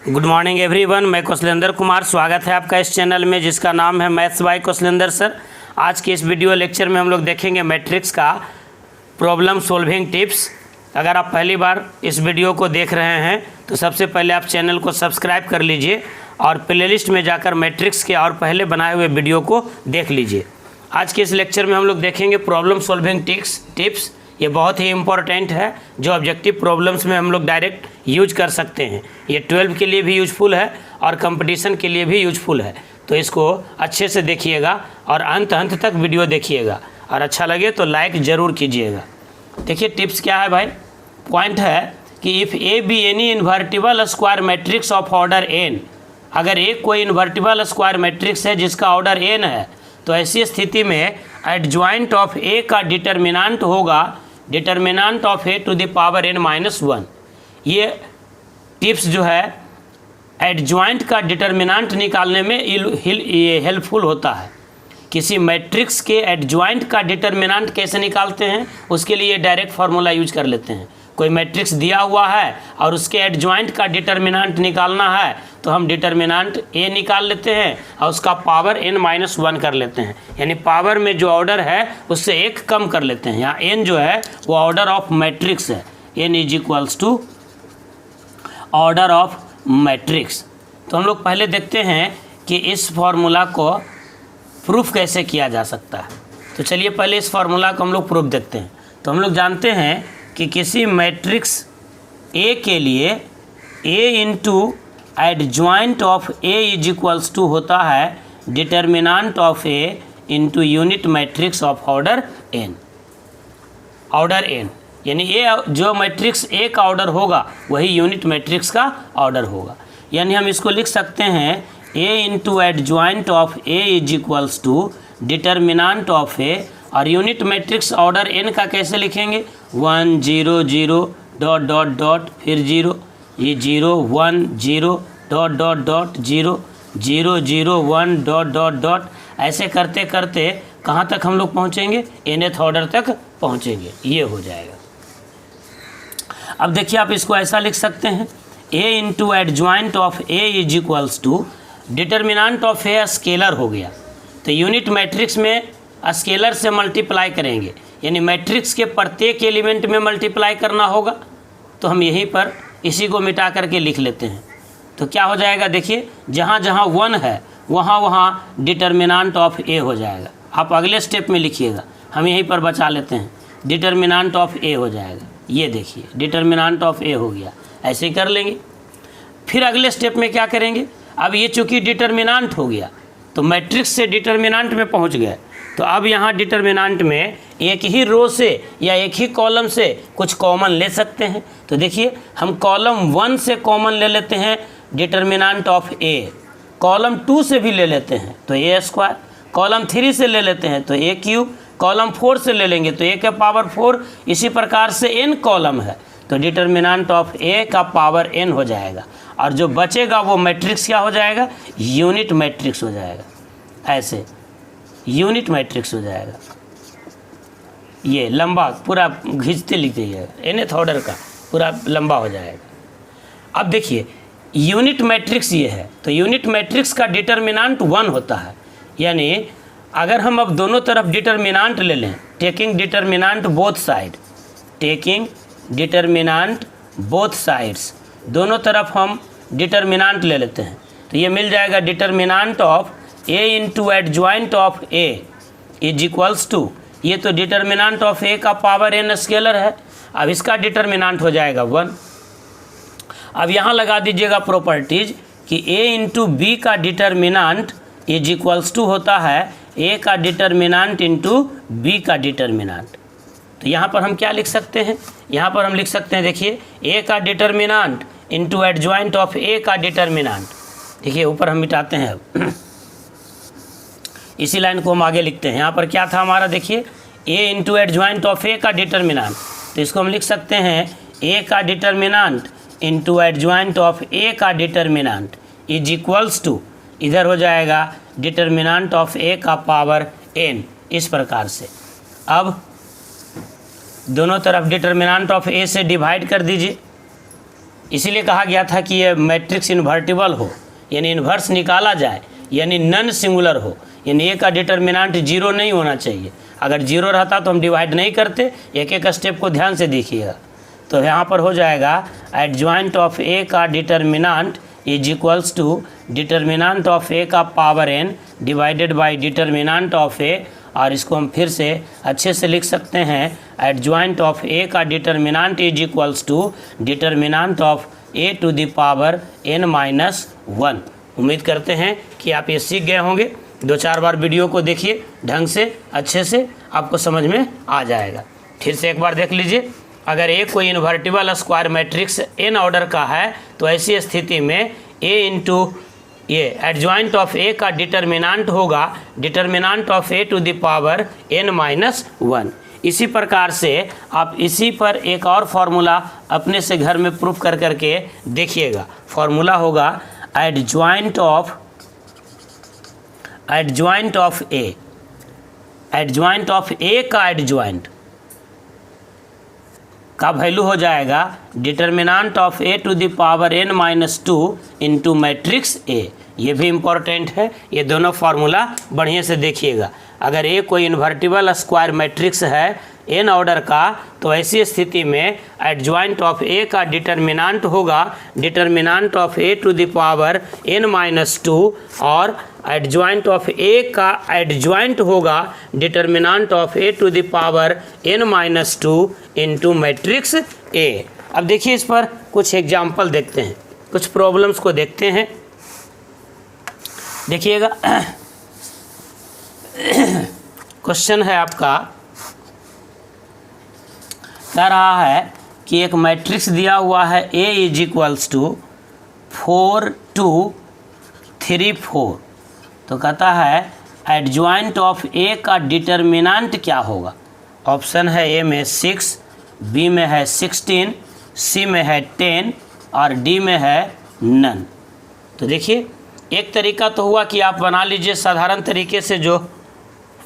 Good morning everyone, मैं कौशलेंद्र कुमार। स्वागत है आपका इस चैनल में जिसका नाम है मैथ्स बाय कौशलेंद्र सर। आज के इस वीडियो लेक्चर में हम लोग देखेंगे मैट्रिक्स का प्रॉब्लम सॉल्विंग टिप्स। अगर आप पहली बार इस वीडियो को देख रहे हैं तो सबसे पहले आप चैनल को सब्सक्राइब कर लीजिए और प्लेलिस्ट में जाकर मैट्रिक्स के और पहले बनाए हुए वीडियो को देख लीजिए। आज के इस लेक्चर में हम लोग देखेंगे प्रॉब्लम सॉल्विंग टिप्स। ये बहुत ही इम्पोर्टेंट है जो ऑब्जेक्टिव प्रॉब्लम्स में हम लोग डायरेक्ट यूज कर सकते हैं। ये 12 के लिए भी यूजफुल है और कंपटीशन के लिए भी यूजफुल है। तो इसको अच्छे से देखिएगा और अंत तक वीडियो देखिएगा और अच्छा लगे तो लाइक ज़रूर कीजिएगा। देखिए टिप्स क्या है भाई। पॉइंट है कि if A be any invertible square matrix of order n, अगर एक कोई इन्वर्टिबल स्क्वायर मैट्रिक्स है जिसका ऑर्डर एन है तो ऐसी स्थिति में एडजॉइंट ऑफ ए का डिटर्मिनेंट होगा determinant of A to the power n minus 1। ये टिप्स जो है एडजॉइंट का डिटर्मिनेंट निकालने में ये हेल्पफुल होता है। किसी मैट्रिक्स के एडजॉइंट का डिटर्मिनेंट कैसे निकालते हैं उसके लिए डायरेक्ट फार्मूला यूज कर लेते हैं। कोई मैट्रिक्स दिया हुआ है और उसके एडजॉइंट का डिटर्मिनेंट निकालना है तो हम डिटर्मिनेंट ए निकाल लेते हैं और उसका पावर n माइनस 1 कर लेते हैं, यानी पावर में जो ऑर्डर है उससे एक कम कर लेते हैं। यहाँ n जो है वो ऑर्डर ऑफ मैट्रिक्स है, n is equals to order of matrix. तो हम लोग पहले देखते हैं कि इस फार्मूला को प्रूफ कैसे किया जा सकता है। तो चलिए पहले इस फार्मूला को हम लोग प्रूफ देखते हैं। तो हम लोग जानते हैं कि किसी मैट्रिक्स ए के लिए A into adjoint of A is equals to होता है determinant of A into unit matrix of order N. Order N यानी ए जो मैट्रिक्स ए का ऑर्डर होगा वही यूनिट मैट्रिक्स का ऑर्डर होगा। यानी हम इसको लिख सकते हैं A into adjoint of A is equals to determinant of A, और यूनिट मैट्रिक्स ऑर्डर एन का कैसे लिखेंगे 1 0 0 डॉट डॉट डॉट फिर 0, ये 0 1 0 dot dot dot 0 0 0 1 dot dot dot. ऐसे करते करते कहाँ तक हम लोग पहुँचेंगे, nth ऑर्डर तक पहुँचेंगे। ये हो जाएगा। अब देखिए आप इसको ऐसा लिख सकते हैं a into adjoint of a is equals to determinant of a scalar हो गया। तो यूनिट मैट्रिक्स में स्केलर से मल्टीप्लाई करेंगे, यानी मैट्रिक्स के प्रत्येक एलिमेंट में मल्टीप्लाई करना होगा। तो हम यहीं पर इसी को मिटा करके लिख लेते हैं। तो क्या हो जाएगा, देखिए जहाँ जहाँ 1 है वहाँ वहाँ डिटर्मिनेंट ऑफ ए हो जाएगा। आप अगले स्टेप में लिखिएगा, हम यहीं पर बचा लेते हैं, डिटर्मिनेंट ऑफ ए हो जाएगा। ये देखिए डिटर्मिनेंट ऑफ ए हो गया। ऐसे ही कर लेंगे। फिर अगले स्टेप में क्या करेंगे, अब ये चूँकि डिटर्मिनेंट हो गया तो मैट्रिक्स से डिटर्मिनेंट में पहुँच गए। तो अब यहाँ डिटर्मिनेंट में एक ही रो से या एक ही कॉलम से कुछ कॉमन ले सकते हैं। तो देखिए हम कॉलम 1 से कॉमन ले लेते हैं डिटर्मिनेंट ऑफ ए, कॉलम 2 से भी ले लेते हैं तो ए स्क्वायर, कॉलम 3 से ले लेते हैं तो ए क्यूब, कॉलम 4 से ले लेंगे तो ए का पावर 4। इसी प्रकार से n कॉलम है तो डिटर्मिनेंट ऑफ ए का पावर n हो जाएगा, और जो बचेगा वो मैट्रिक्स क्या हो जाएगा, यूनिट मैट्रिक्स हो जाएगा। ऐसे यूनिट मैट्रिक्स हो जाएगा। ये लंबा पूरा खींचते लिखते जाएगा, nth ऑर्डर का पूरा लंबा हो जाएगा। अब देखिए यूनिट मैट्रिक्स ये है तो यूनिट मैट्रिक्स का डिटर्मिनेंट 1 होता है। यानी अगर हम अब दोनों तरफ डिटर्मिनेंट ले लें, taking determinant both side, taking determinant both sides, दोनों तरफ हम डिटर्मिनेंट ले लेते हैं तो ये मिल जाएगा determinant of a into adjoint of a is equals to, ये तो डिटर्मिनेंट ऑफ a का पावर n स्केलर है। अब इसका डिटर्मिनेंट हो जाएगा 1। अब यहाँ लगा दीजिएगा प्रॉपर्टीज कि a इंटू बी का डिटर्मिनेंट इज इक्वल्स टू होता है a का डिटर्मिनेंट इंटू b का डिटर्मिनेंट। तो यहाँ पर हम क्या लिख सकते हैं, यहाँ पर हम लिख सकते हैं देखिए a का determinant into adjoint of a का डिटर्मिनेंट। देखिए ऊपर हम मिटाते हैं इसी लाइन को हम आगे लिखते हैं। यहाँ पर क्या था हमारा, देखिए a into adjoint of a का डिटर्मिनेंट, तो इसको हम लिख सकते हैं a का determinant into adjoint of a का डिटर्मिनेंट इज इक्वल्स टू, इधर हो जाएगा डिटर्मिनेंट ऑफ a का पावर n। इस प्रकार से अब दोनों तरफ डिटर्मिनेंट ऑफ a से डिवाइड कर दीजिए, इसीलिए कहा गया था कि ये मैट्रिक्स इन्वर्टिबल हो, यानी इन्वर्स निकाला जाए, यानी नन सिंगुलर हो, यानी ए का डिटर्मिनेंट 0 नहीं होना चाहिए। अगर 0 रहता तो हम डिवाइड नहीं करते। एक एक स्टेप को ध्यान से देखिएगा। तो यहाँ पर हो जाएगा एडजॉइंट ऑफ ए का determinant is equals to determinant of A का power n divided by determinant of A, और इसको हम फिर से अच्छे से लिख सकते हैं एडजॉइंट ऑफ ए का determinant is equals to determinant of A to the power n-1। उम्मीद करते हैं कि आप ये सीख गए होंगे। 2-4 बार वीडियो को देखिए ढंग से, अच्छे से, आपको समझ में आ जाएगा। फिर से एक बार देख लीजिए। अगर ए कोई invertible square matrix n order का है तो ऐसी स्थिति में a इंटू ये एडजॉइंट ऑफ ए का डिटर्मिनेंट होगा determinant of A to the power n-1। इसी प्रकार से आप इसी पर एक और फार्मूला अपने से घर में प्रूफ कर करके देखिएगा। फार्मूला होगा adjoint of A, adjoint of A का एडजॉइंट का वैल्यू हो जाएगा determinant of A to the power n-2 into matrix A. ये भी इम्पोर्टेंट है, ये दोनों फार्मूला बढ़िया से देखिएगा। अगर ए कोई इन्वर्टिबल स्क्वायर मैट्रिक्स है n ऑर्डर का तो ऐसी स्थिति में एडजॉइंट ऑफ ए का डिटर्मिनेंट होगा determinant of A to the power n-2, और एडजॉइंट ऑफ ए का एडजॉइंट होगा determinant of A to the power n-2 into matrix A. अब देखिए इस पर कुछ एग्जाम्पल देखते हैं, कुछ प्रॉब्लम्स को देखते हैं। देखिएगा क्वेश्चन है आपका, कह रहा है कि एक मैट्रिक्स दिया हुआ है A इज इक्वल्स टू 4 2 3 4। तो कहता है एडजॉइंट ऑफ A का डिटर्मिनेंट क्या होगा। ऑप्शन है A में 6, B में है 16, C में है 10 और D में है नन। तो देखिए एक तरीका तो हुआ कि आप बना लीजिए साधारण तरीके से, जो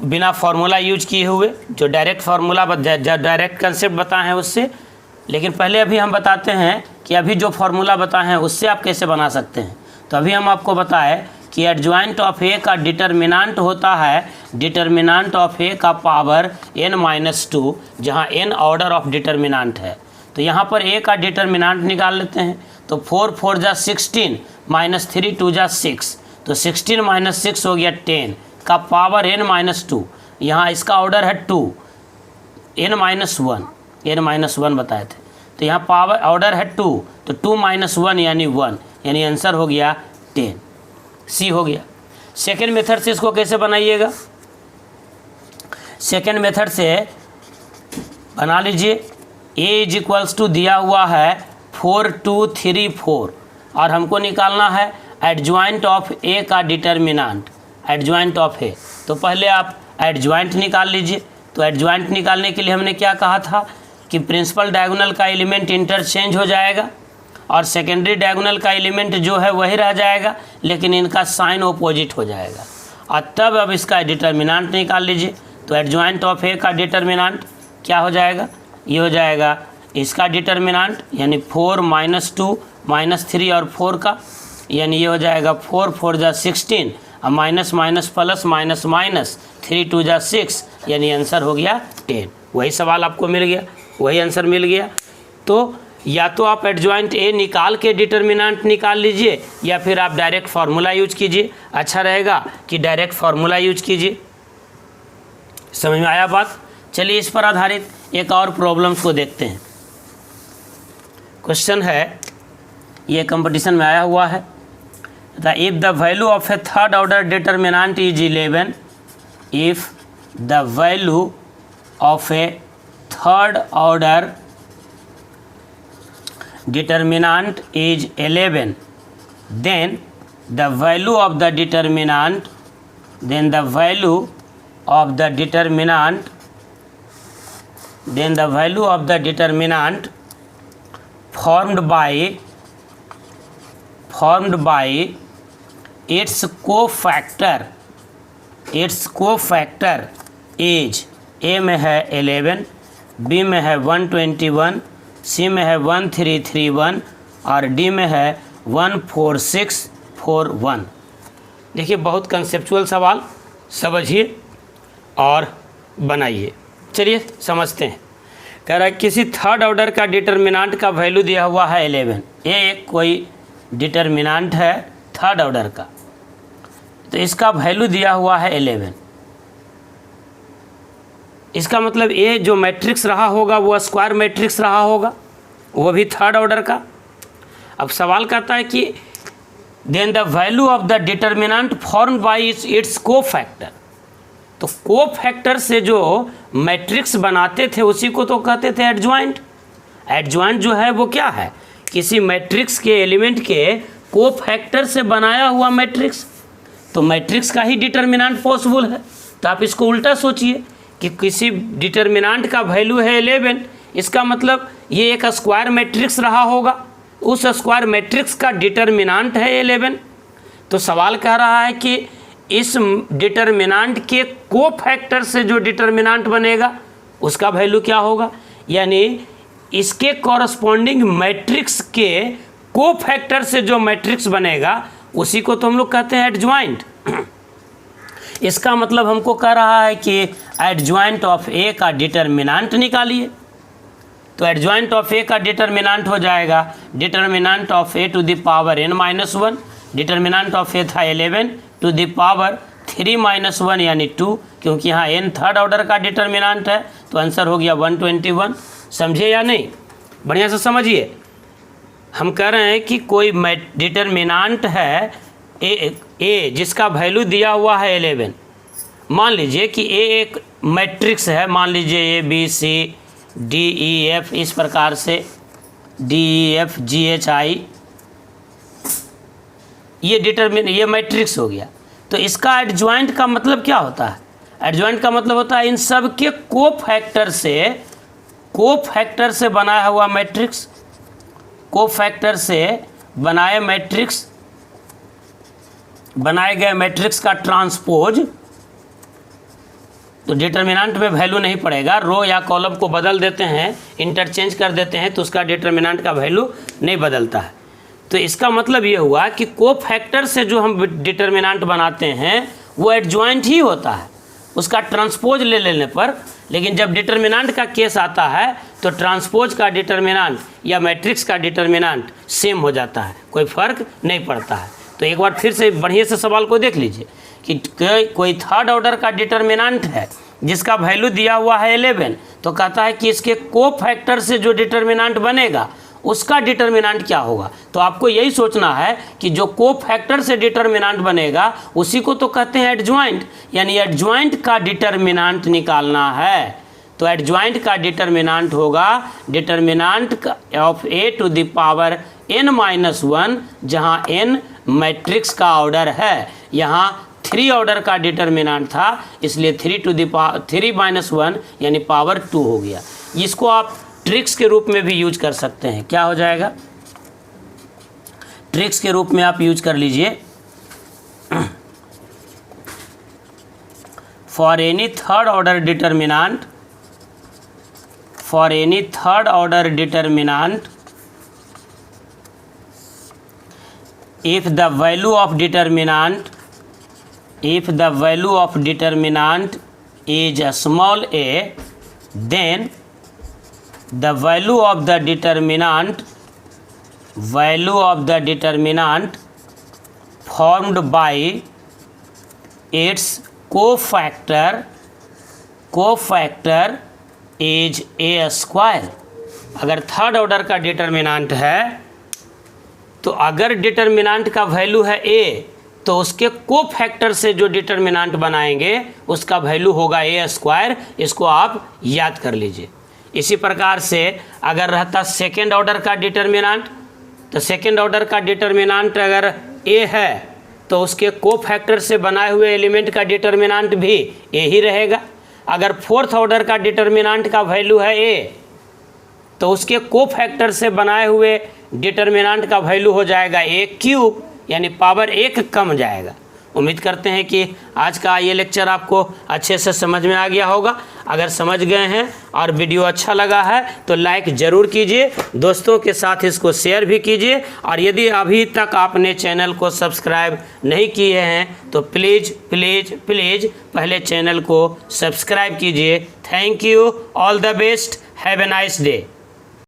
बिना फार्मूला यूज किए हुए, जो डायरेक्ट फार्मूला डायरेक्ट कंसेप्ट बताए हैं उससे। लेकिन पहले अभी हम बताते हैं कि अभी जो फार्मूला बताए हैं उससे आप कैसे बना सकते हैं। तो अभी हम आपको बताएं कि एडजॉइंट ऑफ ए का डिटर्मिनेंट होता है डिटर्मिनेंट ऑफ ए का पावर n-2, जहां n ऑर्डर ऑफ डिटर्मिनेंट है। तो यहाँ पर ए का डिटर्मिनेंट निकाल लेते हैं। तो 4 4 जा 16 -3 2 जा 6, तो 16 - 6 हो गया 10 का पावर n-2। यहाँ इसका ऑर्डर है 2, n-1 बताए थे। तो यहाँ पावर ऑर्डर है 2, तो 2 - 1 यानी 1, यानी आंसर हो गया 10, सी हो गया। सेकेंड मेथड से इसको कैसे बनाइएगा। सेकेंड मेथड से बना लीजिए। a इज इक्वल्स टू दिया हुआ है 4 2 3 4, और हमको निकालना है एडजॉइंट ऑफ ए का डिटर्मिनेंट, एडजॉइंट ऑफ ए। तो पहले आप एडजॉइंट निकाल लीजिए। तो एडजॉइंट निकालने के लिए हमने क्या कहा था कि प्रिंसिपल डायगोनल का एलिमेंट इंटरचेंज हो जाएगा और सेकेंडरी डायगोनल का एलिमेंट जो है वही रह जाएगा, लेकिन इनका साइन ऑपोजिट हो जाएगा। और तब अब इसका डिटर्मिनेंट निकाल लीजिए। तो एडजॉइंट ऑफ ए का डिटर्मिनेंट क्या हो जाएगा, ये हो जाएगा इसका डिटर्मिनेंट, यानी 4 - 2 -3 और 4 का, यानी ये हो जाएगा 4 4 जा 16 और minus minus plus minus minus 3 2 जा 6, यानी आंसर हो गया 10। वही सवाल आपको मिल गया, वही आंसर मिल गया। तो या तो आप एडजॉइंट ए निकाल के डिटर्मिनेंट निकाल लीजिए, या फिर आप डायरेक्ट फार्मूला यूज कीजिए। अच्छा रहेगा कि डायरेक्ट फार्मूला यूज कीजिए। समझ में आया बात। चलिए इस पर आधारित एक और प्रॉब्लम्स को देखते हैं। क्वेश्चन है, ये कंपटीशन में आया हुआ है। If the value of A third order determinant is 11, if the value of A third order determinant is 11, then the value of the determinant formed by its cofactor is A में है 11, B में है 121, C में है 1331 और D में है 14641। देखिए बहुत कंसेप्चुअल सवाल, समझिए और बनाइए। चलिए समझते हैं। कह रहा है किसी थर्ड ऑर्डर का डिटर्मिनांट का वैल्यू दिया हुआ है 11। ये एक कोई डिटर्मिनांट है थर्ड ऑर्डर का, तो इसका वैल्यू दिया हुआ है 11। इसका मतलब ये जो मैट्रिक्स रहा होगा वो स्क्वायर मैट्रिक्स रहा होगा, वो भी थर्ड ऑर्डर का। अब सवाल कहता है कि then the value of the determinant form by its cofactor. तो कोफैक्टर से जो मैट्रिक्स बनाते थे उसी को तो कहते थे एडजॉइंट। एडजॉइंट जो है वो क्या है? किसी मैट्रिक्स के एलिमेंट के कोफैक्टर से बनाया हुआ मैट्रिक्स। तो मैट्रिक्स का ही डिटर्मिनेंट पॉसिबल है। तो आप इसको उल्टा सोचिए कि किसी डिटर्मिनेंट का वैल्यू है 11, इसका मतलब ये एक स्क्वायर मैट्रिक्स रहा होगा, उस स्क्वायर मैट्रिक्स का डिटर्मिनेंट है 11। तो सवाल कह रहा है कि इस डिटर्मिनेंट के कोफैक्टर से जो डिटर्मिनेंट बनेगा उसका वैल्यू क्या होगा, यानी इसके कॉरस्पॉन्डिंग मैट्रिक्स के कोफैक्टर से जो मैट्रिक्स बनेगा उसी को तो हम लोग कहते हैं एडजॉइंट। इसका मतलब हमको कह रहा है कि एडजॉइंट ऑफ ए का डिटर्मिनेंट निकालिए। तो एडजॉइंट ऑफ ए का डिटर्मिनेंट हो जाएगा determinant of A to the power n-1। Determinant of A था 11 टू द पावर 3-1 यानी 2, क्योंकि यहाँ n थर्ड ऑर्डर का डिटर्मिनेंट है, तो आंसर हो गया 121। समझे या नहीं? बढ़िया से समझिए। हम कह रहे हैं कि कोई डिटर्मिनेंट है ए जिसका वैल्यू दिया हुआ है 11। मान लीजिए कि ए एक मैट्रिक्स है, मान लीजिए ABCDEF, इस प्रकार से DEFGHI, ये मैट्रिक्स हो गया। तो इसका एडजॉइंट का मतलब क्या होता है? एडजॉइंट का मतलब होता है इन सब के कोफैक्टर से बनाया हुआ मैट्रिक्स, कोफैक्टर से बनाए गए मैट्रिक्स का ट्रांसपोज। तो डिटर्मिनेंट में वैल्यू नहीं पड़ेगा, रो या कॉलम को बदल देते हैं, इंटरचेंज कर देते हैं, तो उसका डिटर्मिनेंट का वैल्यू नहीं बदलता है। तो इसका मतलब ये हुआ कि कोफैक्टर से जो हम डिटर्मिनेंट बनाते हैं वो एडजॉइंट ही होता है उसका ट्रांसपोज ले लेने पर। लेकिन जब डिटर्मिनेंट का केस आता है तो ट्रांसपोज का डिटर्मिनेंट या मैट्रिक्स का डिटर्मिनेंट सेम हो जाता है, कोई फर्क नहीं पड़ता है। तो एक बार फिर से बढ़िया से सवाल को देख लीजिए कि कोई थर्ड ऑर्डर का डिटर्मिनेंट है जिसका वैल्यू दिया हुआ है 11, तो कहता है कि इसके कोफैक्टर से जो डिटर्मिनेंट बनेगा उसका डिटर्मिनेंट क्या होगा। तो आपको यही सोचना है कि जो कोफैक्टर से डिटर्मिनेंट बनेगा उसी को तो कहते हैं एडजॉइंट, यानी एडजॉइंट का डिटर्मिनेंट निकालना है। तो एडजॉइंट का डिटर्मिनेंट होगा determinant of A to the power n-1, जहाँ n मैट्रिक्स का ऑर्डर है। यहाँ 3 ऑर्डर का डिटर्मिनेंट था, इसलिए 3-1 यानी पावर 2 हो गया। इसको आप ट्रिक्स के रूप में भी यूज कर सकते हैं। क्या हो जाएगा? ट्रिक्स के रूप में आप यूज कर लीजिए। For any third order determinant, if the value of determinant is a small a, then the value of the determinant formed by its cofactor is a square। अगर थर्ड ऑर्डर का determinant है तो अगर determinant का value है a, तो उसके cofactor से जो डिटर्मिनेंट बनाएंगे उसका वैल्यू होगा a²। इसको आप याद कर लीजिए। इसी प्रकार से अगर रहता सेकेंड ऑर्डर का डिटर्मिनेंट, तो सेकेंड ऑर्डर का डिटर्मिनेंट अगर a है तो उसके कोफैक्टर से बनाए हुए एलिमेंट का डिटर्मिनेंट भी a ही रहेगा। अगर फोर्थ ऑर्डर का डिटर्मिनेंट का वैल्यू है a, तो उसके कोफैक्टर से बनाए हुए डिटर्मिनेंट का वैल्यू हो जाएगा a³ यानी पावर 1 कम जाएगा। उम्मीद करते हैं कि आज का ये लेक्चर आपको अच्छे से समझ में आ गया होगा। अगर समझ गए हैं और वीडियो अच्छा लगा है तो लाइक ज़रूर कीजिए, दोस्तों के साथ इसको शेयर भी कीजिए, और यदि अभी तक आपने चैनल को सब्सक्राइब नहीं किए हैं तो प्लीज़ प्लीज़ प्लीज़ पहले चैनल को सब्सक्राइब कीजिए। Thank you, all the best, have a nice day.